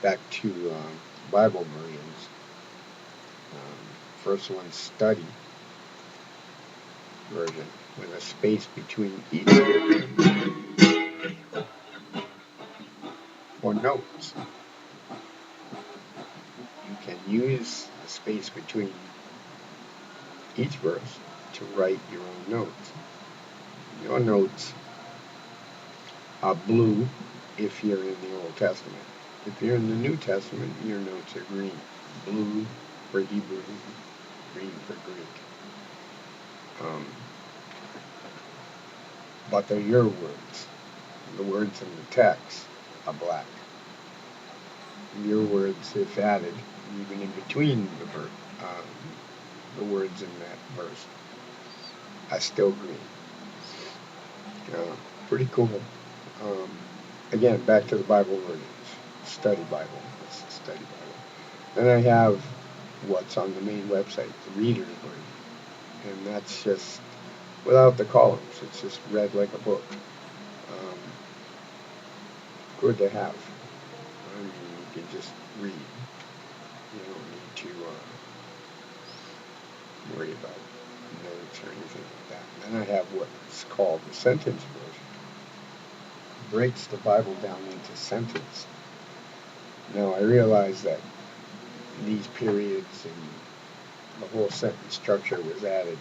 back to Bible versions. First one, study version, with a space between each for notes. You can use the space between each verse to write your own notes. Your notes are blue if you're in the Old Testament. If you're in the New Testament, your notes are green. Blue for Hebrew, green for Greek. But they're your words. The words in the text are black. Your words, if added, even in between the words in that verse, are still green. Pretty cool. Again, back to the Bible versions. Study Bible. It's the Study Bible. Then I have what's on the main website, the Reader's version. And that's just without the columns. It's just read like a book. Good to have. I mean, you can just read. You don't need to worry about notes or anything like that. And then I have what's called the sentence version. It breaks the Bible down into sentences. Now, I realize that these periods and the whole sentence structure was added.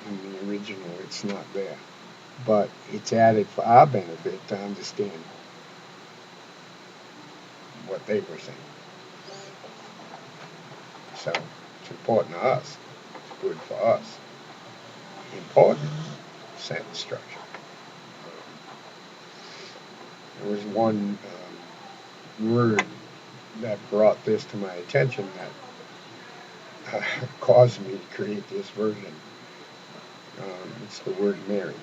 In the original, it's not there. But it's added for our benefit to understand what they were saying. So it's important to us. It's good for us. Important sentence structure. There was one word that brought this to my attention that caused me to create this version. It's the word Mary.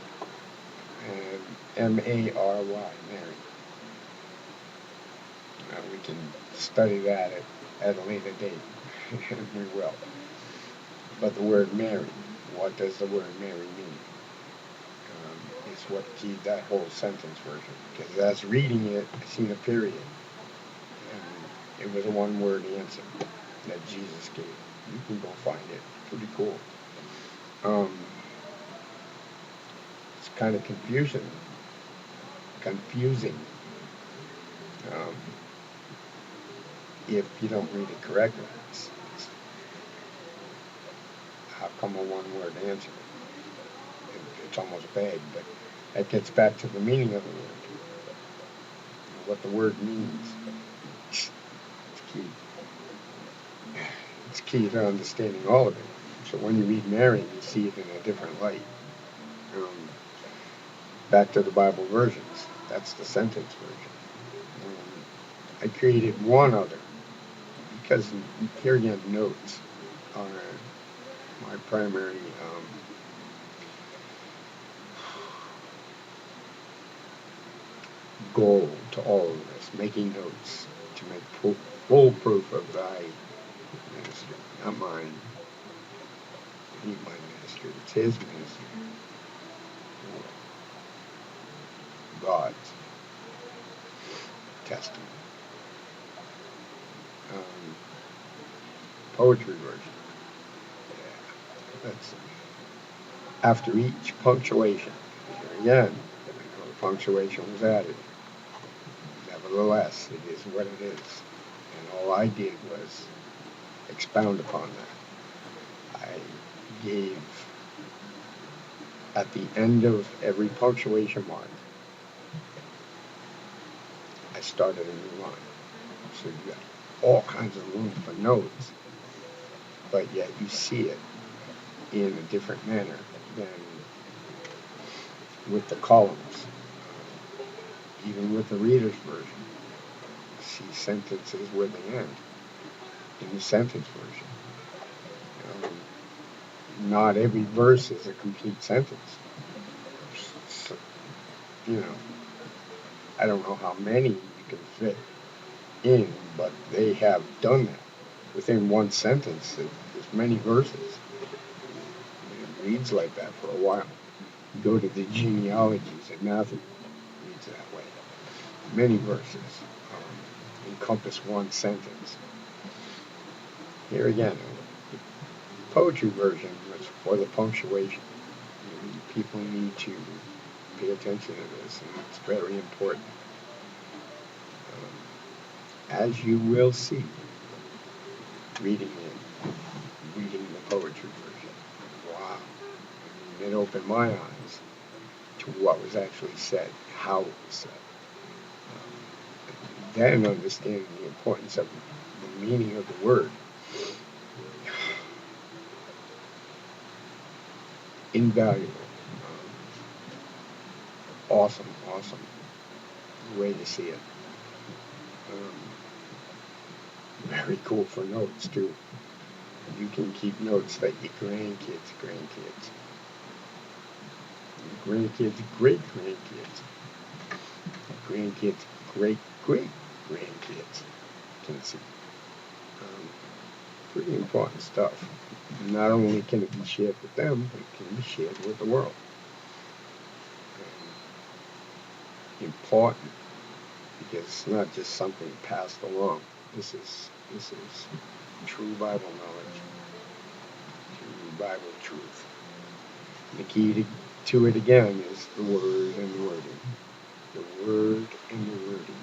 And Mary, Mary. We can study that at a later date. We will. But the word Mary, what does the word Mary mean? Is what that whole sentence version. Because as reading it, I seen a period. And it was a one-word answer that Jesus gave. You can go find it. Pretty cool. It's kind of confusing. If you don't read it correctly. How come a one-word answer? It's almost vague, but that gets back to the meaning of the word. What the word means. It's key. It's key to understanding all of it. So when you read Mary, you see it in a different light. Back to the Bible versions. That's the sentence version. I created one other because here again, notes are my primary goal to all of this, making notes to make full proof of thy ministry, not mine. It ain't my ministry, it's his ministry. God's testament. Poetry version. Yeah, that's after each punctuation. Here again, the punctuation was added. Nevertheless, it is what it is. And all I did was expound upon that. I gave, at the end of every punctuation mark, I started a new line. So you got all kinds of room for notes, but yet you see it in a different manner than with the columns. Even with the Reader's version, you see sentences where they end in the sentence version. Not every verse is a complete sentence. So, I don't know how many you can fit in, but they have done that. Within one sentence, there's many verses. It reads like that for a while. You go to the genealogies at Matthew, it reads that way. Many verses. encompass one sentence. Here again, the poetry version was for the punctuation. People need to pay attention to this, and it's very important. As you will see, reading the poetry version. Wow. It opened my eyes to what was actually said, how it was said. Then understanding the importance of the meaning of the word. Invaluable. Awesome way to see it. Very cool for notes too. You can keep notes that your grandkids, grandkids, great-great-grandkids can see. Pretty important stuff. Not only can it be shared with them, but it can be shared with the world. Important because it's not just something passed along. This is true Bible knowledge, true Bible truth. The key to it again is the word and the wording. The word and the wording.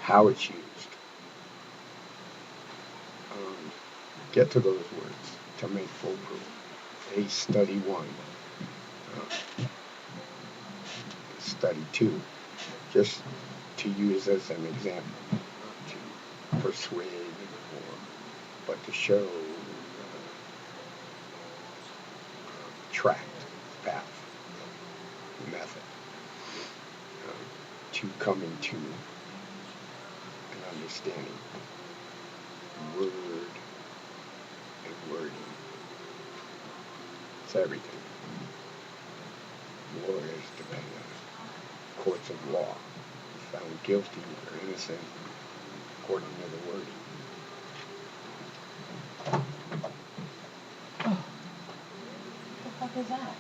How it's used. Get to those words to make full proof. Study 1. Study 2. Just to use as an example. Not to persuade but to show tract, path, method to coming to an understanding. Word and wording. It's everything. Lawyers depend on it. Courts of law. Found guilty or innocent according to the wording. Oh. What the fuck is that?